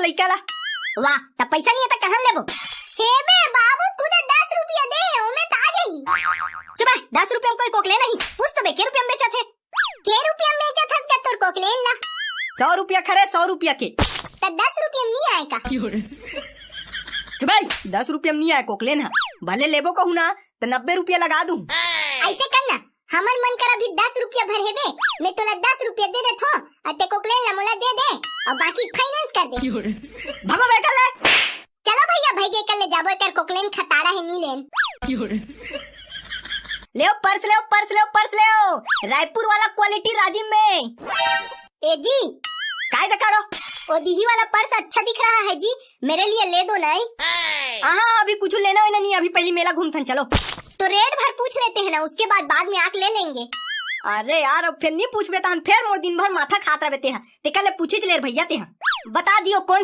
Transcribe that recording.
लइका ला। वाह, तब पैसा नहीं है तो कहां लेबो? हे बे बाबू, खुद 10 रुपया दे, ओमे ता आ जाई। चुप, 10 रुपया में कोई कोकले नहीं। पूछ तो बे, के रुपया में बेचा थे? के रुपया में बेचा था तोर कोकले ला? 100 रुपया खरे, 100 रुपया के। त 10 रुपया में नहीं आए का? चुप, 10 रुपया में नहीं आए कोकले ना। भले लेबो कहूं ना तो 90 रुपया लगा दूं। ऐसे करना, हमर मन कर अभी 10 रुपया भर हेबे, मैं तोला 10 रुपया दे देथो, अते कोकले ला मोला दे दे और बाकी फाइनेंस कर दे। भगो बे कर ले। चलो भैया, भैगे कर ले जाबो, कर कोकलेन खटारा है नी लेन। ले पर्स ले, पर्स ले, पर्स ले। रायपुर वाला क्वालिटी राजिम में। ए जी, काय जकाड़ो? ओ दीही वाला पर्स अच्छा दिख रहा है जी, मेरे लिए ले दो नहीं? हाँ, अभी कुछ लेना है ना नहीं, अभी पहले मेला घूमथन चलो। तो रेट भर पूछ लेते हैं ना, उसके बाद में आके ले लेंगे। अरे यार, अब फिर नहीं पूछबे तो हम फिर दिन भर माथा खात रहते हैं। ते कल पूछे चले भैया ते हैं। बता दियो कौन